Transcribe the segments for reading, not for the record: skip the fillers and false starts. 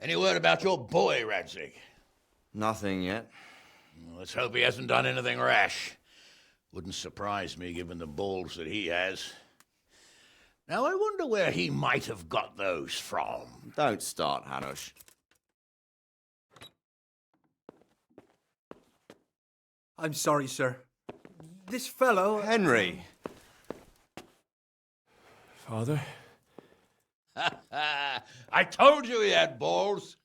Any word about your boy, Radzig? Nothing yet. Let's hope he hasn't done anything rash. Wouldn't surprise me, given the balls that he has. Now, I wonder where he might have got those from. Don't start, Hanush. I'm sorry, sir. This fellow... Henry! Father? I told you he had balls.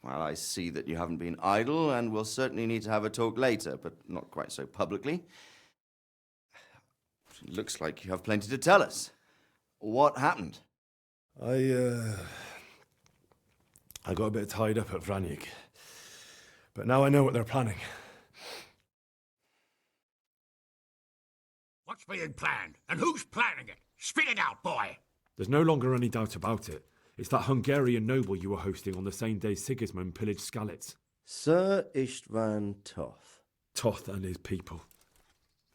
Well, I see that you haven't been idle, and we'll certainly need to have a talk later, but not quite so publicly. It looks like you have plenty to tell us. What happened? I got a bit tied up at Vranyik. But now I know what they're planning. What's being planned? And who's planning it? Spit it out, boy! There's no longer any doubt about it. It's that Hungarian noble you were hosting on the same day Sigismund pillaged Skalitz. Sir Istvan Toth. Toth and his people.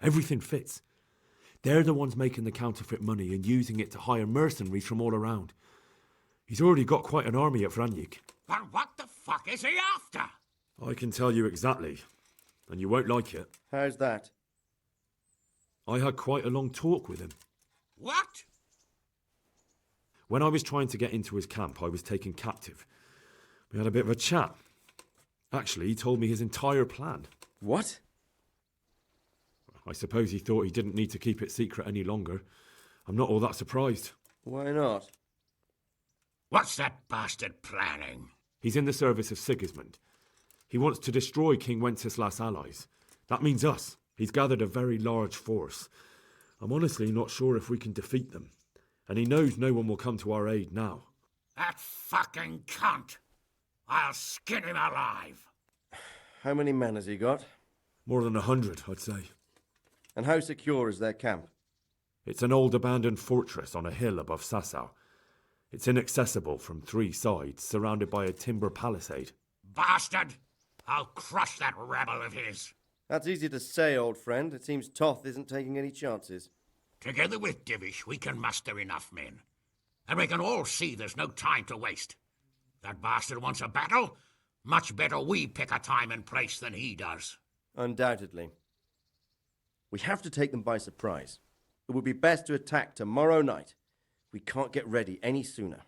Everything fits. They're the ones making the counterfeit money and using it to hire mercenaries from all around. He's already got quite an army at Vranyik. But what the fuck is he after? I can tell you exactly, and you won't like it. How's that? I had quite a long talk with him. What? When I was trying to get into his camp, I was taken captive. We had a bit of a chat. Actually, he told me his entire plan. What? I suppose he thought he didn't need to keep it secret any longer. I'm not all that surprised. Why not? What's that bastard planning? He's in the service of Sigismund. He wants to destroy King Wenceslas' allies. That means us. He's gathered a very large force. I'm honestly not sure if we can defeat them. And he knows no one will come to our aid now. That fucking cunt! I'll skin him alive! How many men has he got? More than 100, I'd say. And how secure is their camp? It's an old abandoned fortress on a hill above Sassau. It's inaccessible from 3 sides, surrounded by a timber palisade. Bastard! I'll crush that rebel of his! That's easy to say, old friend. It seems Toth isn't taking any chances. Together with Divish, we can muster enough men. And we can all see there's no time to waste. That bastard wants a battle. Much better we pick a time and place than he does. Undoubtedly. We have to take them by surprise. It would be best to attack tomorrow night. We can't get ready any sooner.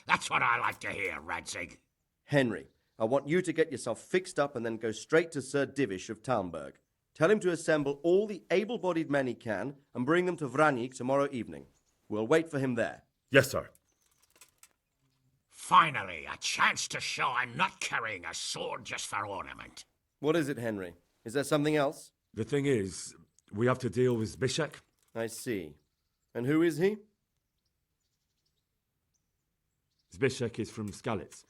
That's what I like to hear, Radzig. Henry, I want you to get yourself fixed up and then go straight to Sir Divish of Talmberg. Tell him to assemble all the able-bodied men he can and bring them to Vranyik tomorrow evening. We'll wait for him there. Yes, sir. Finally, a chance to show I'm not carrying a sword just for ornament. What is it, Henry? Is there something else? The thing is, we have to deal with Zbyszek. I see. And who is he? Zbyszek is from Skalitz.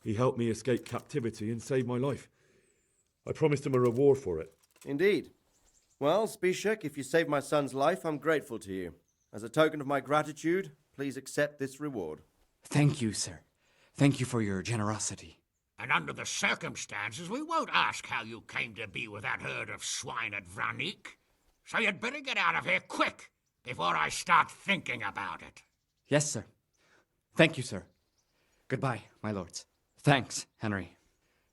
He helped me escape captivity and saved my life. I promised him a reward for it. Indeed. Well, Zbyszek, if you saved my son's life, I'm grateful to you. As a token of my gratitude, please accept this reward. Thank you, sir. Thank you for your generosity. And under the circumstances, we won't ask how you came to be with that herd of swine at Vranyik. So you'd better get out of here quick, before I start thinking about it. Yes, sir. Thank you, sir. Goodbye, my lords. Thanks, Henry.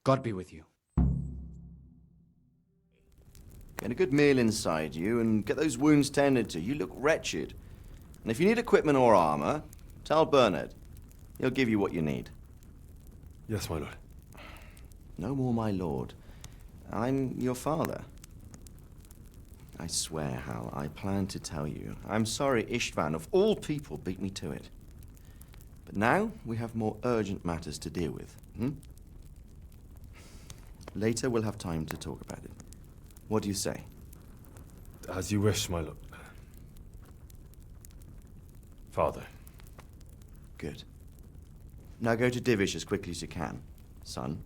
God be with you. Get a good meal inside you and get those wounds tended to. You look wretched. And if you need equipment or armor, tell Bernard. He'll give you what you need. Yes, my lord. No more, my lord. I'm your father. I swear, Hal, I plan to tell you. I'm sorry Istvan, of all people, beat me to it. But now we have more urgent matters to deal with. Later we'll have time to talk about it. What do you say? As you wish, my lord. Father. Good. Now go to Divish as quickly as you can, son.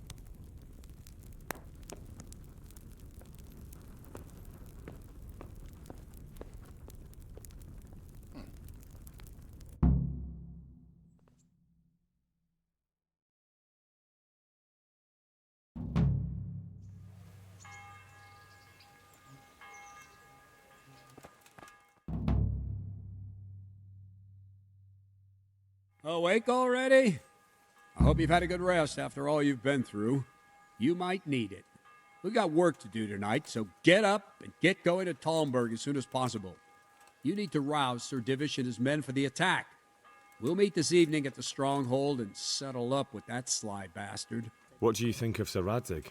Awake already? I hope you've had a good rest after all you've been through. You might need it. We've got work to do tonight, so get up and get going to Talmberg as soon as possible. You need to rouse Sir Divish and his men for the attack. We'll meet this evening at the stronghold and settle up with that sly bastard. What do you think of Sir Radzig?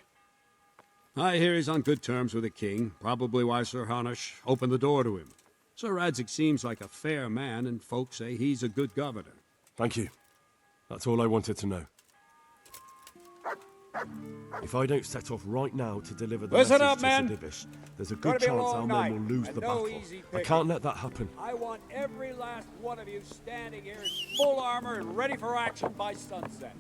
I hear he's on good terms with the king, probably why Sir Hanush opened the door to him. Sir Radzig seems like a fair man, and folks say he's a good governor. Thank you. That's all I wanted to know. If I don't set off right now to deliver the Listen message up, to men. Sir Divish, there's a Gonna good be a chance long our night, men will lose and the no battle. easy I picking. can't let that happen. I want every last one of you standing here in full armor and ready for action by sunset.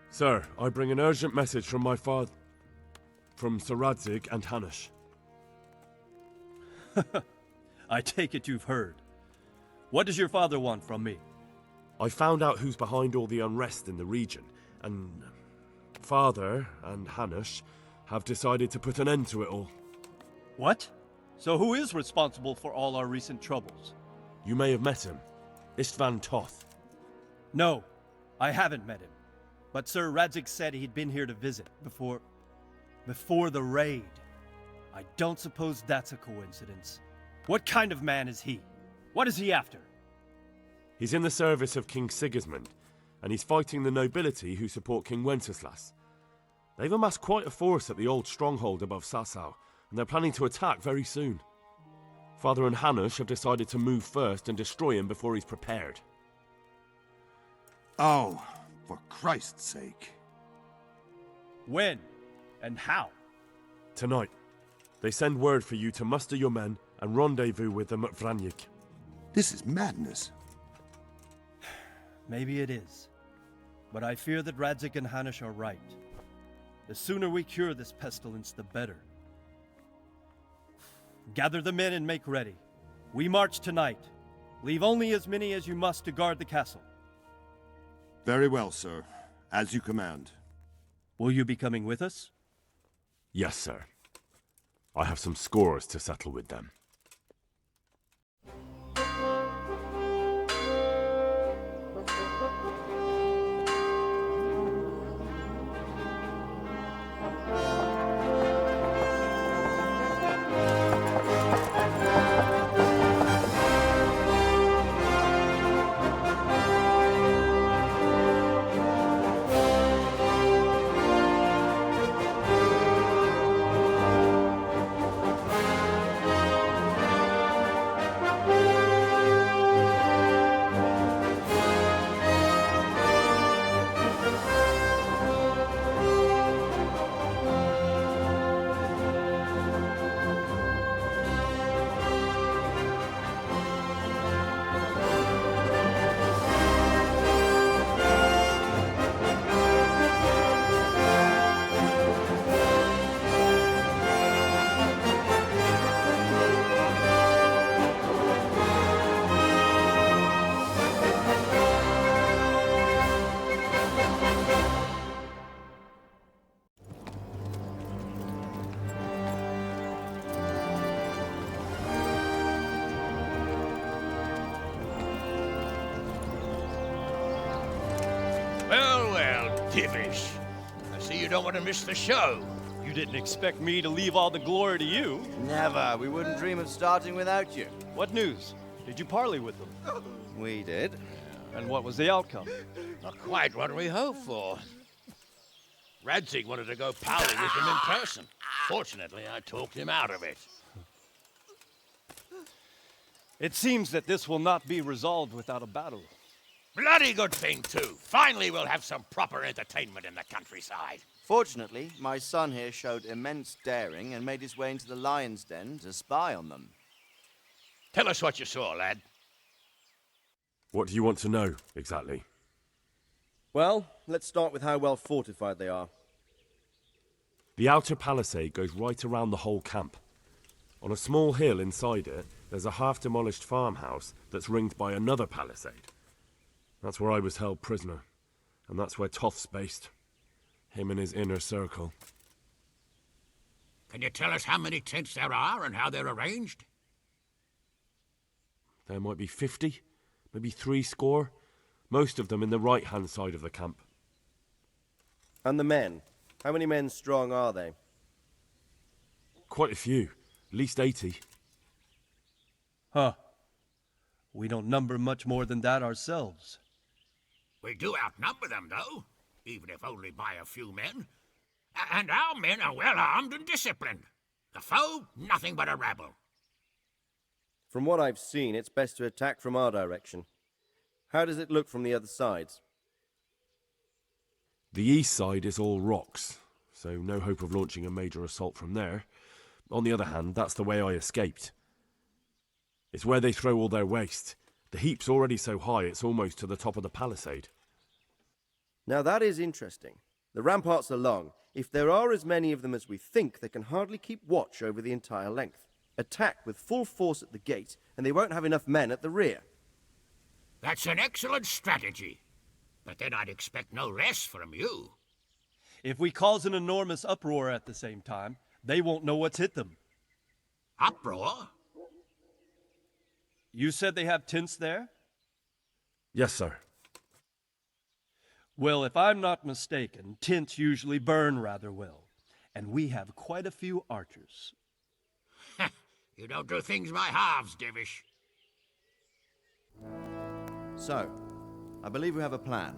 Sir, I bring an urgent message from my father, from Sir Radzig and Hanush. I take it you've heard. What does your father want from me? I found out who's behind all the unrest in the region, and Father and Hanush have decided to put an end to it all. What? So who is responsible for all our recent troubles? You may have met him, Istvan Toth. No, I haven't met him. But Sir Radzig said he'd been here to visit before the raid. I don't suppose that's a coincidence. What kind of man is he? What is he after? He's in the service of King Sigismund, and he's fighting the nobility who support King Wenceslas. They've amassed quite a force at the old stronghold above Sasau, and they're planning to attack very soon. Father and Hanush have decided to move first and destroy him before he's prepared. Oh, for Christ's sake. When? And how? Tonight, they send word for you to muster your men and rendezvous with them at Vranyik. This is madness. Maybe it is. But I fear that Radzig and Hanush are right. The sooner we cure this pestilence, the better. Gather the men and make ready. We march tonight. Leave only as many as you must to guard the castle. Very well, sir. As you command. Will you be coming with us? Yes, sir. I have some scores to settle with them. Well, Divish. I see you don't want to miss the show. You didn't expect me to leave all the glory to you. Never. We wouldn't dream of starting without you. What news? Did you parley with them? We did. And what was the outcome? Not quite what we hoped for. Radzig wanted to go parley with him in person. Fortunately, I talked him out of it. It seems that this will not be resolved without a battle. Bloody good thing, too. Finally, we'll have some proper entertainment in the countryside. Fortunately, my son here showed immense daring and made his way into the lion's den to spy on them. Tell us what you saw, lad. What do you want to know, exactly? Well, let's start with how well fortified they are. The outer palisade goes right around the whole camp. On a small hill inside it, there's a half-demolished farmhouse that's ringed by another palisade. That's where I was held prisoner, and that's where Toth's based. Him and his inner circle. Can you tell us how many tents there are and how they're arranged? There might be 50, maybe 60, most of them in the right-hand side of the camp. And the men? How many men strong are they? Quite a few, at least 80. Huh. We don't number much more than that ourselves. We do outnumber them, though, even if only by a few men. And our men are well armed and disciplined. The foe, nothing but a rabble. From what I've seen, it's best to attack from our direction. How does it look from the other sides? The east side is all rocks, so no hope of launching a major assault from there. On the other hand, that's the way I escaped. It's where they throw all their waste. The heap's already so high it's almost to the top of the palisade. Now that is interesting. The ramparts are long. If there are as many of them as we think, they can hardly keep watch over the entire length. Attack with full force at the gate, and they won't have enough men at the rear. That's an excellent strategy. But then I'd expect no less from you. If we cause an enormous uproar at the same time, they won't know what's hit them. Uproar? You said they have tents there? Yes, sir. Well, if I'm not mistaken, tents usually burn rather well. And we have quite a few archers. You don't do things by halves, Divish. So, I believe we have a plan.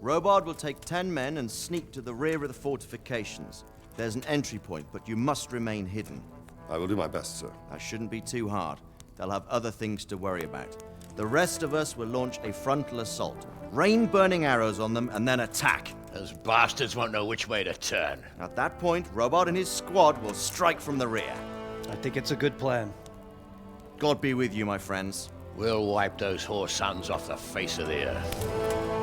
Robard will take 10 men and sneak to the rear of the fortifications. There's an entry point, but you must remain hidden. I will do my best, sir. That shouldn't be too hard. They'll have other things to worry about. The rest of us will launch a frontal assault. Rain burning arrows on them and then attack. Those bastards won't know which way to turn. At that point, Robard and his squad will strike from the rear. I think it's a good plan. God be with you, my friends. We'll wipe those whore sons off the face of the earth.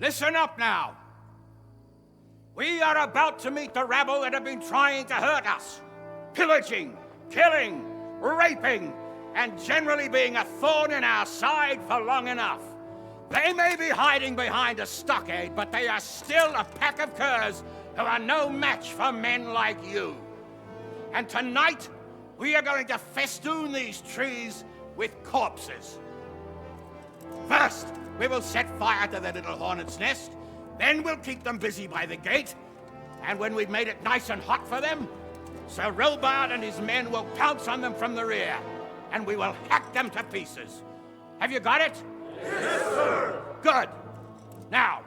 Listen up now. We are about to meet the rabble that have been trying to hurt us. Pillaging, killing, raping, and generally being a thorn in our side for long enough. They may be hiding behind a stockade, but they are still a pack of curs who are no match for men like you. And tonight, we are going to festoon these trees with corpses. First, we will set fire to the little hornet's nest. Then we'll keep them busy by the gate. And when we've made it nice and hot for them, Sir Robard and his men will pounce on them from the rear. And we will hack them to pieces. Have you got it? Yes, sir! Good. Now,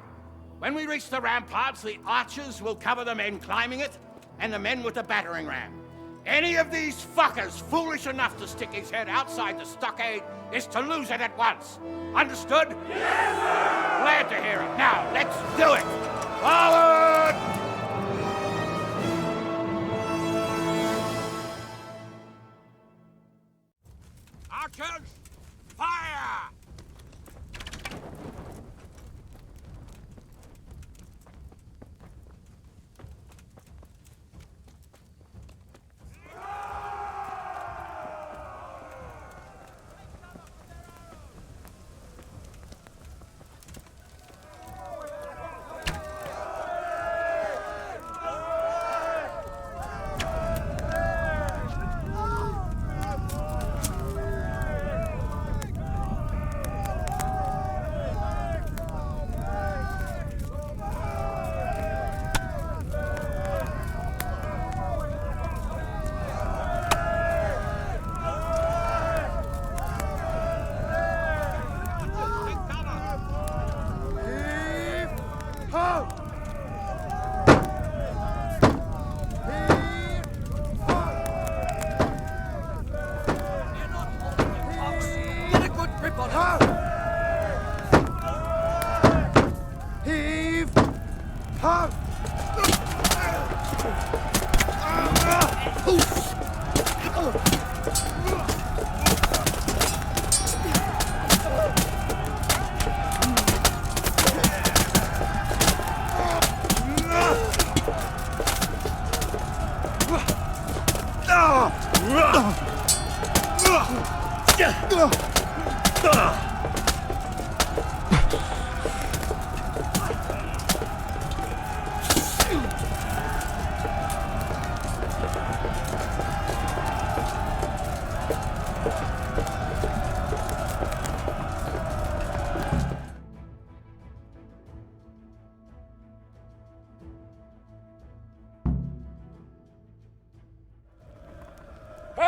when we reach the ramparts, the archers will cover the men climbing it, and the men with the battering ram. Any of these fuckers foolish enough to stick his head outside the stockade is to lose it at once. Understood? Yes, sir! Glad to hear it. Now, let's do it! Forward! Archers, fire!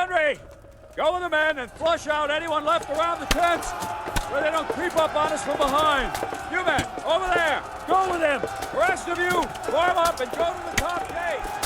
Henry! Go with the men and flush out anyone left around the tents so they don't creep up on us from behind. You men, over there, go with them. The rest of you, form up and go to the top gate.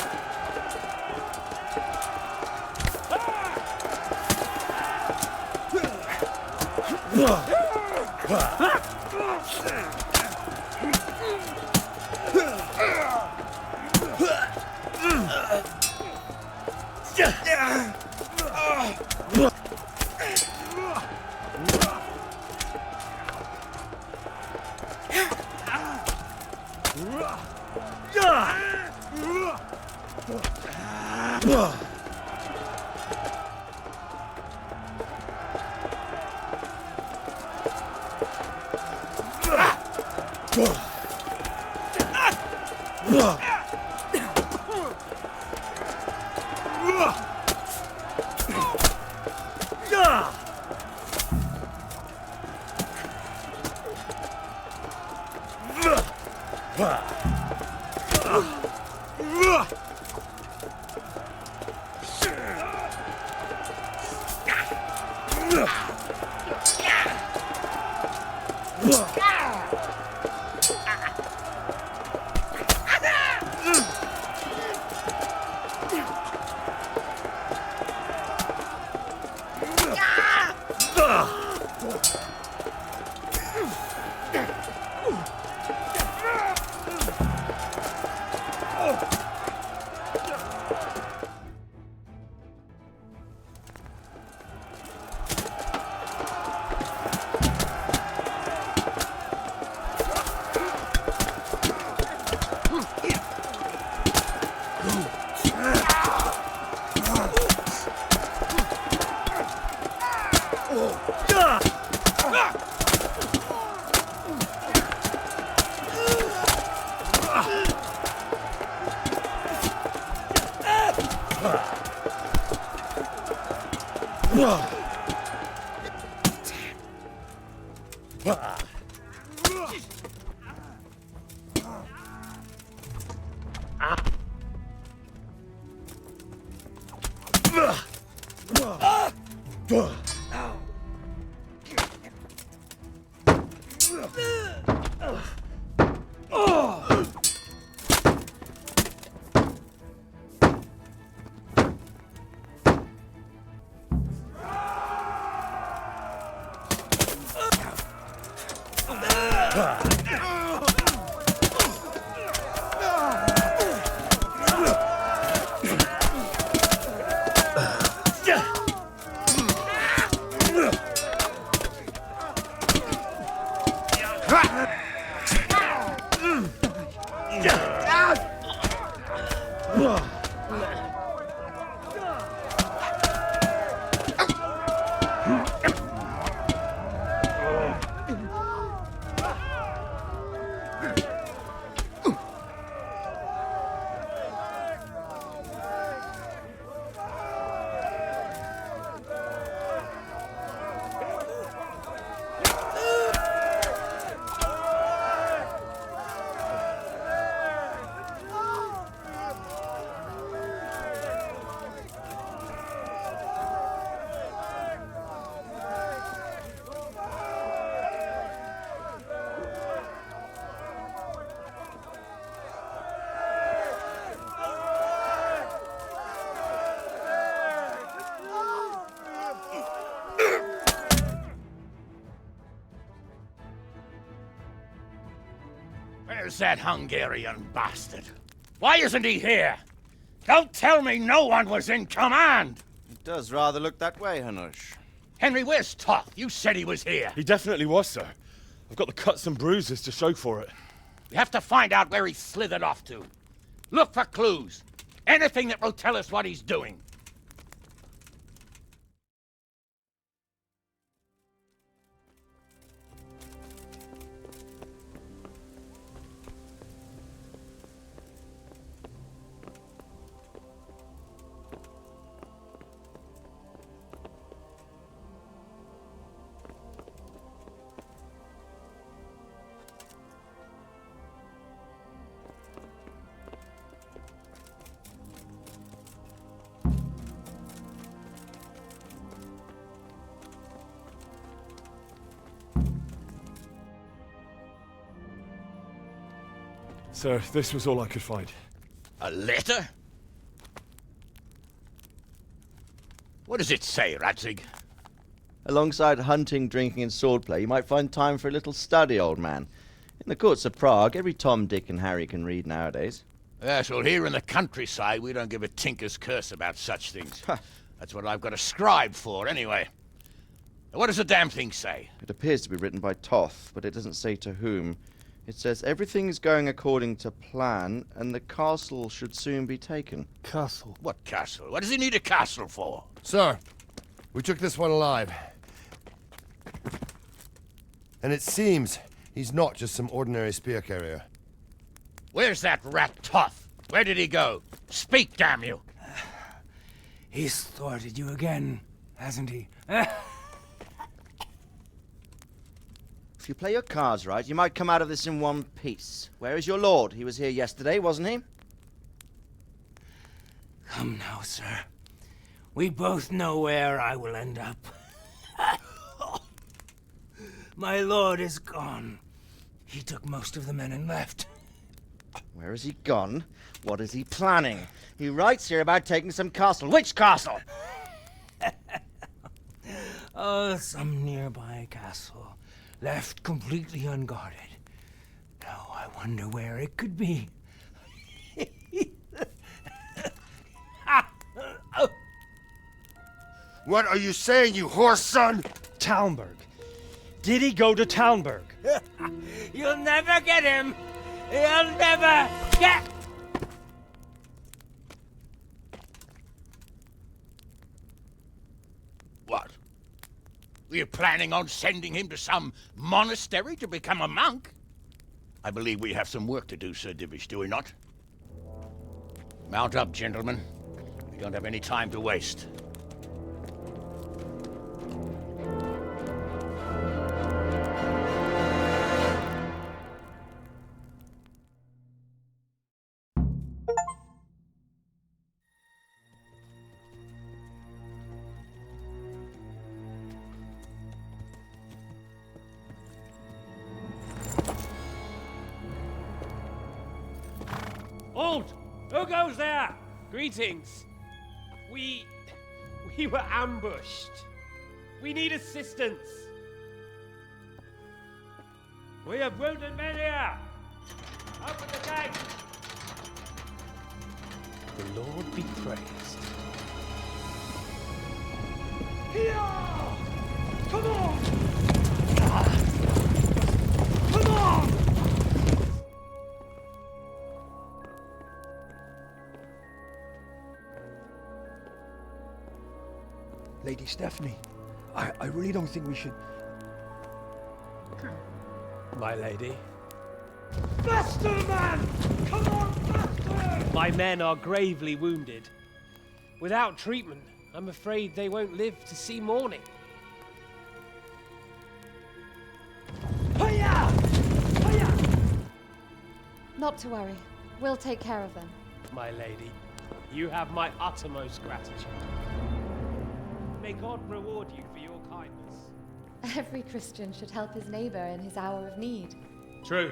Where's that Hungarian bastard? Why isn't he here? Don't tell me no one was in command! It does rather look that way, Hanush. Henry, where's Toth? You said he was here. He definitely was, sir. I've got the cuts and bruises to show for it. We have to find out where he slithered off to. Look for clues. Anything that will tell us what he's doing. Sir, this was all I could find. A letter? What does it say, Radzig? Alongside hunting, drinking, and swordplay, you might find time for a little study, old man. In the courts of Prague, every Tom, Dick, and Harry can read nowadays. Yes, well, here in the countryside, we don't give a tinker's curse about such things. That's what I've got a scribe for, anyway. What does the damn thing say? It appears to be written by Toth, but it doesn't say to whom. It says everything's going according to plan, and the castle should soon be taken. Castle? What castle? What does he need a castle for? Sir, we took this one alive. And it seems he's not just some ordinary spear carrier. Where's that rat Toth? Where did he go? Speak, damn you! He's thwarted you again, hasn't he? If you play your cards right, you might come out of this in one piece. Where is your lord? He was here yesterday, wasn't he? Come now, sir. We both know where I will end up. My lord is gone. He took most of the men and left. Where has he gone? What is he planning? He writes here about taking some castle. Which castle? Oh, some nearby castle. Left completely unguarded. Now I wonder where it could be. What are you saying, you horse son? Talmberg. Did he go to Talmberg? You'll never get him! You'll never get... What? Were you planning on sending him to some monastery to become a monk? I believe we have some work to do, Sir Divish, do we not? Mount up, gentlemen. We don't have any time to waste. Halt! Who goes there? Greetings. We were ambushed. We need assistance. We have wounded men here. Open the gate. The Lord be praised. Here! Come on! Come on! Lady Stephanie, I really don't think we should... My lady. Faster, man! Come on, faster! My men are gravely wounded. Without treatment, I'm afraid they won't live to see morning. Hiya! Hiya! Not to worry. We'll take care of them. My lady, you have my uttermost gratitude. May God reward you for your kindness. Every Christian should help his neighbor in his hour of need. True.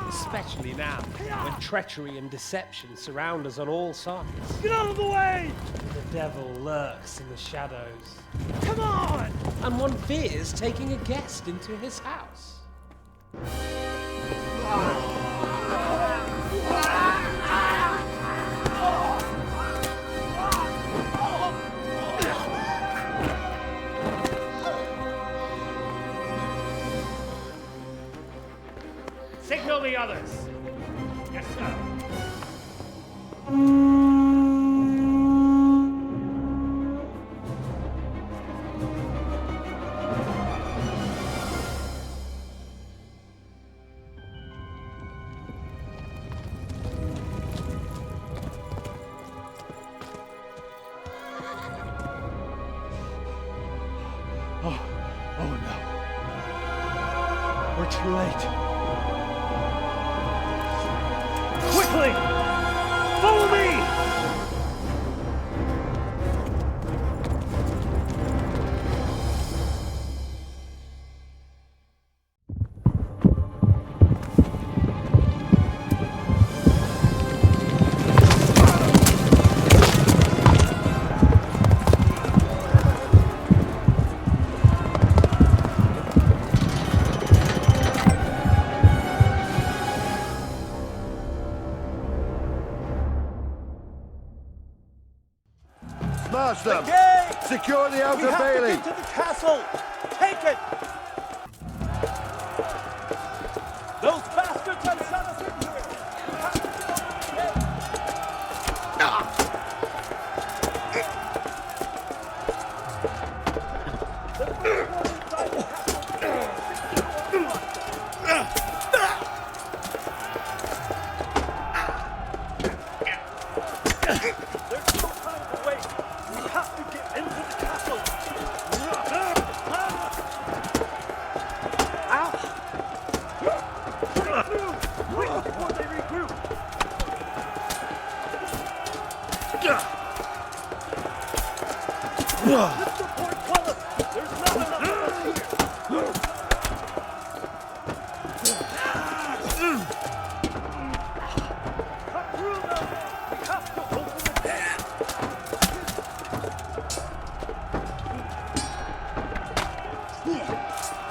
Especially now, when treachery and deception surround us on all sides. Get out of the way! The devil lurks in the shadows. Come on! And one fears taking a guest into his house. Lancaster! Oh no. We're too late. Quickly! Follow me! Smash them! Gate! Secure the outer We have bailey! to get to the castle! Take it! Those bastards have shut us in here! We have to get over the gate! There's no time to wait! We have to get into the castle! Break through! Quick before they regroup! Lift the portcullis! There's not enough of us here! Cut through them! We have to open the gate!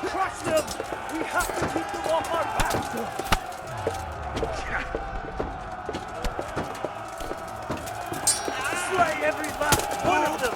Crush them! We have to keep them off our backs! Slay every last one of them!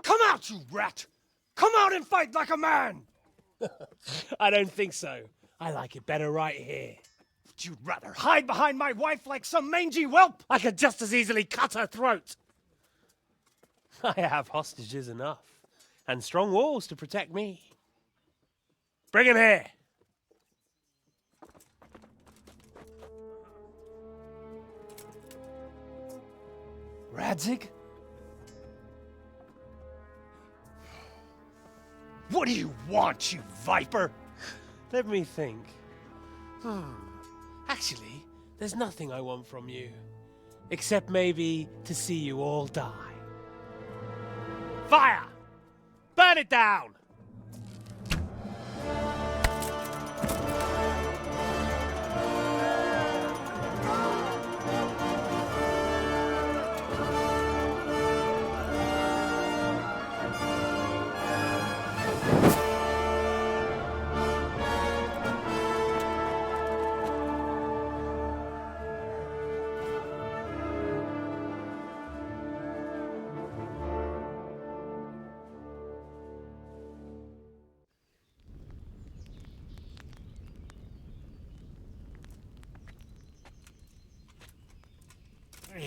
Come out, you rat! Come out and fight like a man! I don't think so. I like it better right here. Would you rather hide behind my wife like some mangy whelp? I could just as easily cut her throat. I have hostages enough, and strong walls to protect me. Bring him here. Radzig? What do you want, you viper? Let me think. Actually, there's nothing I want from you. Except maybe to see you all die. Fire! Burn it down!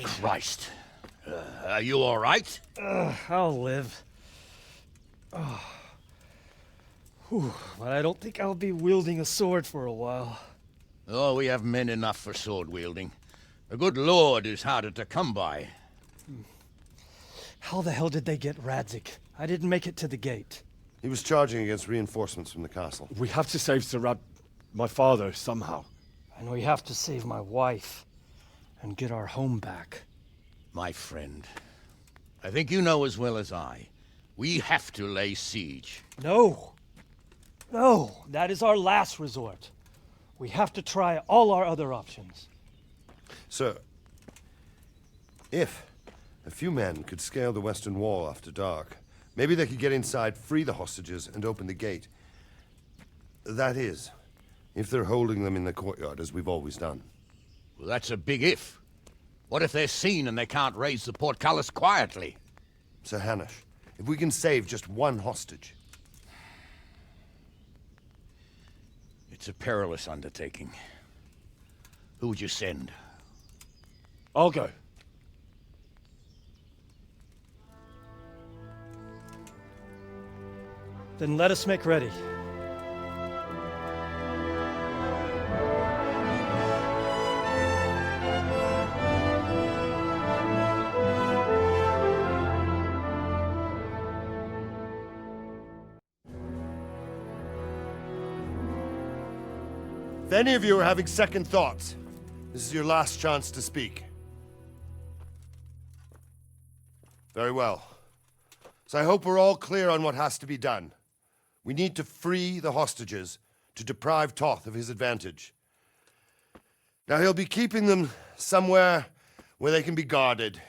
Christ. Are you all right? I'll live. Whew, but I don't think I'll be wielding a sword for a while. Oh, we have men enough for sword wielding. The good Lord is harder to come by. How the hell did they get Radzik? I didn't make it to the gate. He was charging against reinforcements from the castle. We have to save my father, somehow. And we have to save my wife and get our home back. My friend, I think you know as well as I. We have to lay siege. No! No! That is our last resort. We have to try all our other options. Sir, if a few men could scale the western wall after dark, maybe they could get inside, free the hostages, and open the gate. That is, if they're holding them in the courtyard, as we've always done. Well, that's a big if. What if they're seen and they can't raise the portcullis quietly? Sir Hanush, if we can save just one hostage. It's a perilous undertaking. Who would you send? I'll go. Then let us make ready. If any of you are having second thoughts, this is your last chance to speak. Very well. So I hope we're all clear on what has to be done. We need to free the hostages to deprive Toth of his advantage. Now he'll be keeping them somewhere where they can be guarded,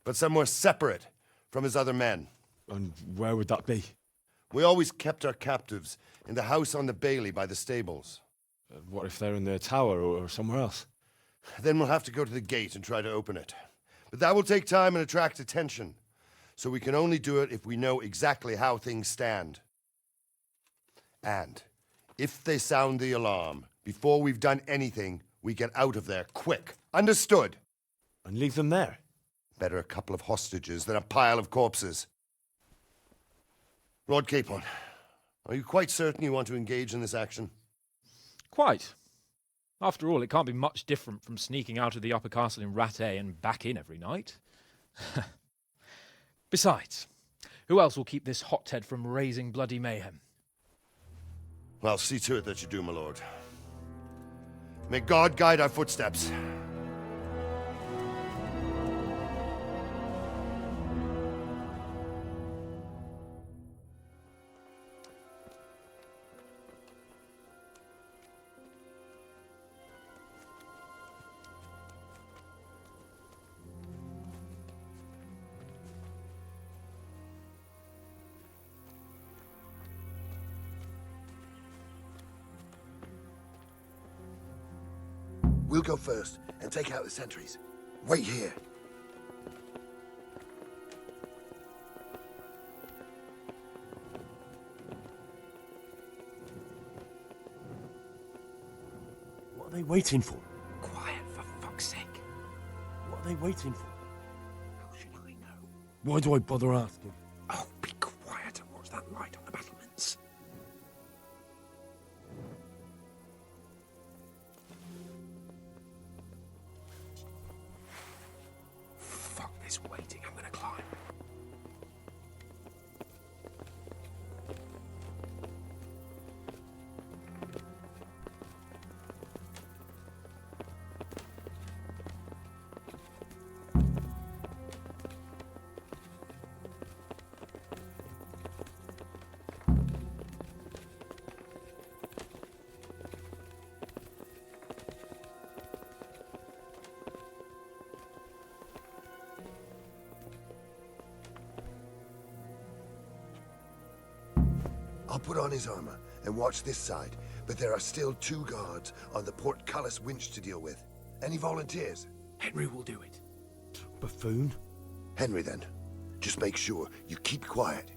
but somewhere separate from his other men. And where would that be? We always kept our captives in the house on the bailey by the stables. What if they're in their tower or somewhere else? Then we'll have to go to the gate and try to open it. But that will take time and attract attention. So we can only do it if we know exactly how things stand. And if they sound the alarm, before we've done anything, we get out of there quick. Understood? And leave them there? Better a couple of hostages than a pile of corpses. Lord Capon, are you quite certain you want to engage in this action? Quite. After all, it can't be much different from sneaking out of the upper castle in Rattay and back in every night. Besides, who else will keep this hothead from raising bloody mayhem? Well, see to it that you do, my lord. May God guide our footsteps. We'll go first and take out the sentries. Wait here. What are they waiting for? Quiet, for fuck's sake. What are they waiting for? How should I know? Why do I bother asking? Oh, be quiet and watch that light on the battlements. Fuck this waiting, I'm gonna climb. I'll put on his armor and watch this side, but there are still 2 guards on the portcullis winch to deal with. Any volunteers? Henry will do it. Buffoon? Henry, then. Just make sure you keep quiet.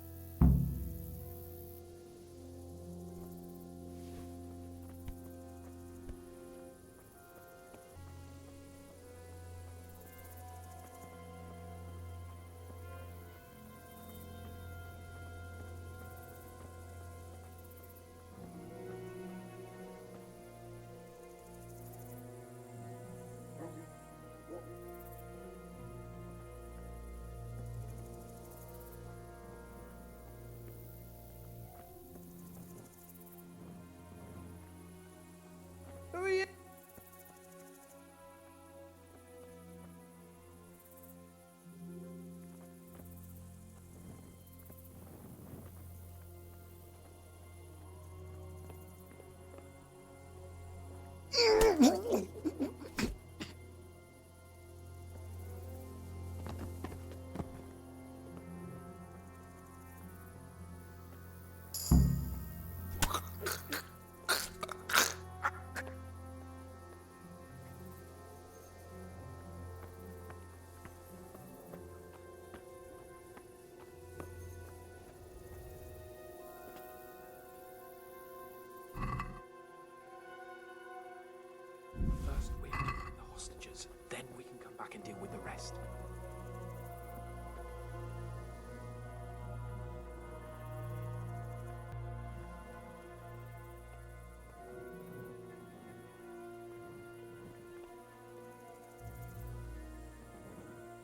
First, we're dealing with the hostages. Then we can come back and deal with the rest.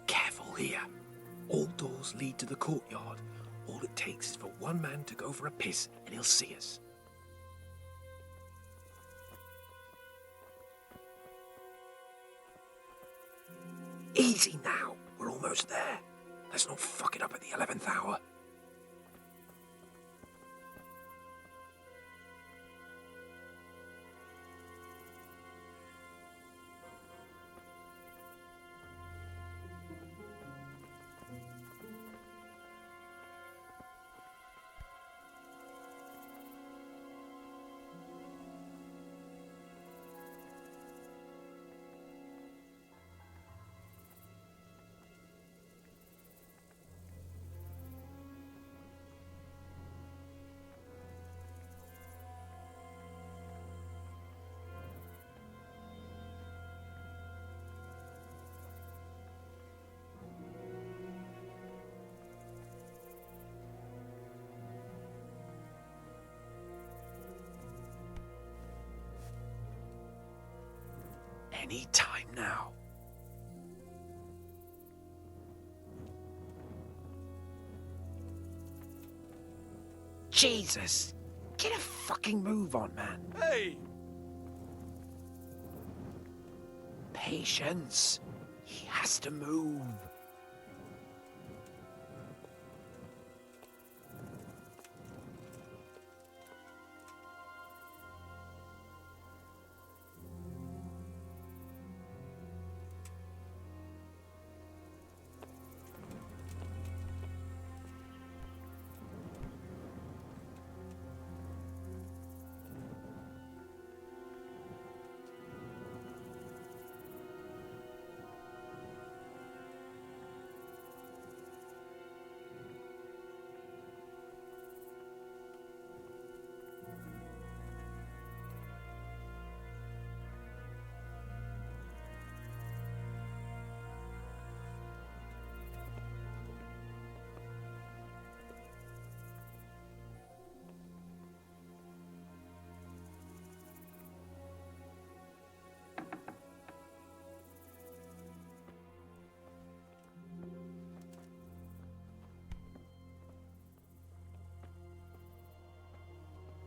Careful here. All doors lead to the courtyard. All it takes is for one man to go for a piss and he'll see us. Easy now. We're almost there. Let's not fuck it up at the 11th hour. Any time now. Jesus! Get a fucking move on, man. Hey! Patience. He has to move.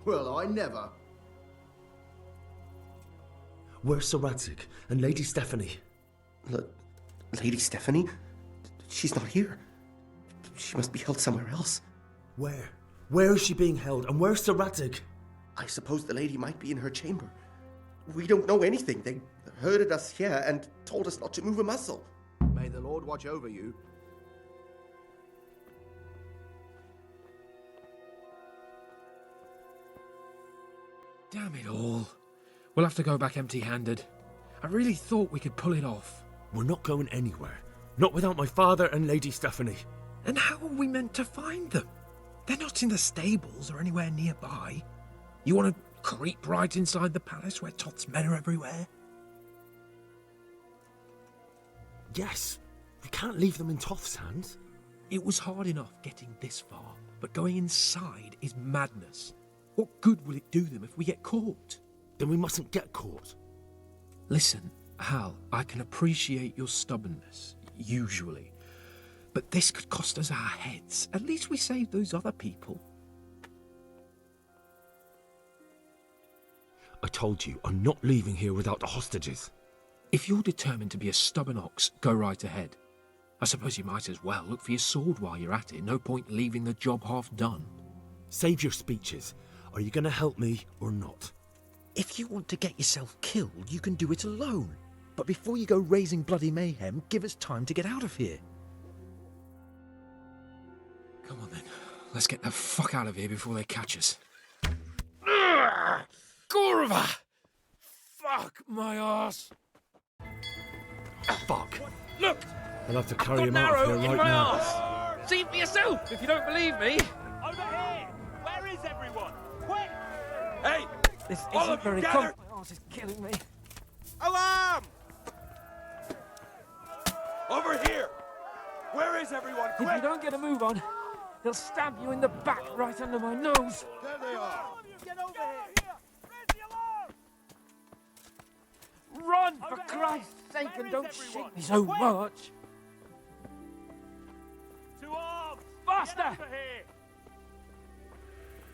Well, I never. Where's Sir Radzik and Lady Stephanie? Lady Stephanie? She's not here. She must be held somewhere else. Where? Where is she being held? And where's Sir Radzik? I suppose the lady might be in her chamber. We don't know anything. They herded us here and told us not to move a muscle. May the Lord watch over you. Damn it all. We'll have to go back empty-handed. I really thought we could pull it off. We're not going anywhere. Not without my father and Lady Stephanie. And how are we meant to find them? They're not in the stables or anywhere nearby. You want to creep right inside the palace where Toth's men are everywhere? Yes. We can't leave them in Toth's hands. It was hard enough getting this far, but going inside is madness. What good will it do them if we get caught? Then we mustn't get caught. Listen, Hal, I can appreciate your stubbornness, usually. But this could cost us our heads. At least we saved those other people. I told you, I'm not leaving here without the hostages. If you're determined to be a stubborn ox, go right ahead. I suppose you might as well look for your sword while you're at it. No point leaving the job half done. Save your speeches. Are you going to help me or not? If you want to get yourself killed, you can do it alone. But before you go raising bloody mayhem, give us time to get out of here. Come on then. Let's get the fuck out of here before they catch us. Gorva! Fuck my ass! Fuck. Look! I'll have to I've carry got him an out of arrow here in right my now. arse! See for yourself if you don't believe me! Over here! Where is everyone? Quick! Hey! This All isn't of you very gather! My arse is killing me. Alarm! Over here! Where is everyone? If you don't get a move on, they'll stab you in the back right under my nose. There they are! Get over here! Raise the alarm! Run, for Christ's sake, and don't shake me so much. To arms! Faster! Get over here!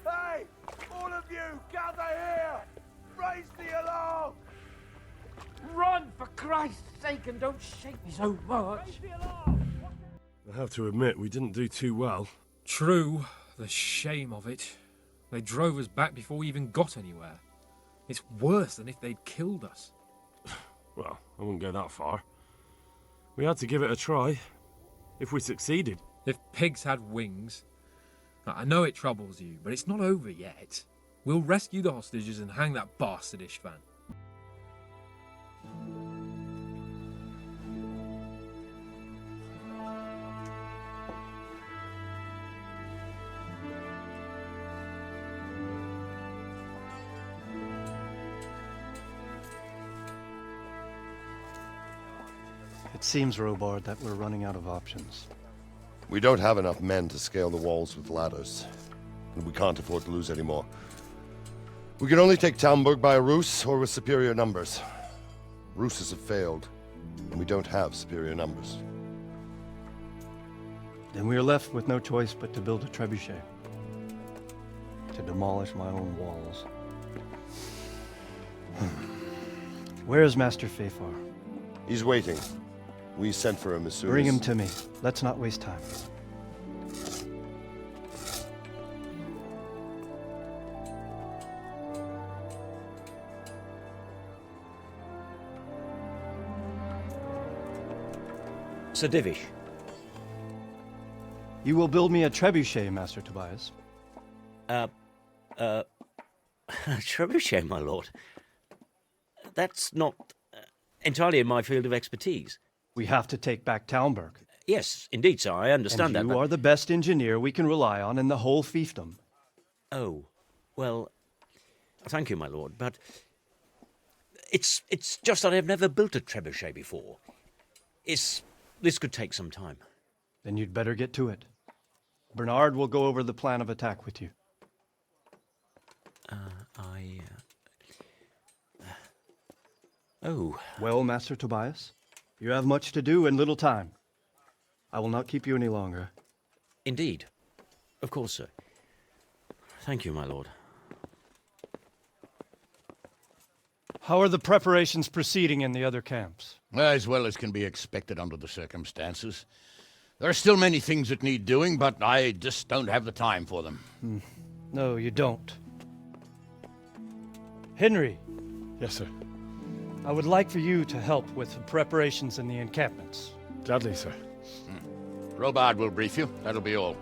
Hey! All of you, gather here! Raise the alarm! Run, for Christ's sake, and don't shake me so much. Raise the alarm! I have to admit, we didn't do too well. True. The shame of it. They drove us back before we even got anywhere. It's worse than if they'd killed us. Well, I wouldn't go that far. We had to give it a try. If we succeeded. If pigs had wings. I know it troubles you, but it's not over yet. We'll rescue the hostages and hang that bastard Istvan. It seems, Robard, that we're running out of options. We don't have enough men to scale the walls with ladders, and we can't afford to lose any more. We can only take Talmberg by a ruse or with superior numbers. Ruses have failed, and we don't have superior numbers. Then we are left with no choice but to build a trebuchet. To demolish my own walls. Where is Master Fafar? He's waiting. We sent for him as soon as... Bring him to me. Let's not waste time. Sir Divish. You will build me a trebuchet, Master Tobias. Trebuchet, my lord. That's not entirely in my field of expertise. We have to take back Talmberg. Yes, indeed, sir. I understand that. You are the best engineer we can rely on in the whole fiefdom. Oh, well, thank you, my lord, but it's just that I've never built a trebuchet before. This could take some time. Then you'd better get to it. Bernard will go over the plan of attack with you. Oh. Well, Master Tobias, you have much to do and little time. I will not keep you any longer. Indeed. Of course, sir. Thank you, my lord. How are the preparations proceeding in the other camps? As well as can be expected under the circumstances. There are still many things that need doing, but I just don't have the time for them. No, you don't. Henry. Yes, sir. I would like for you to help with the preparations in the encampments. Gladly, sir. Robard will brief you. That'll be all.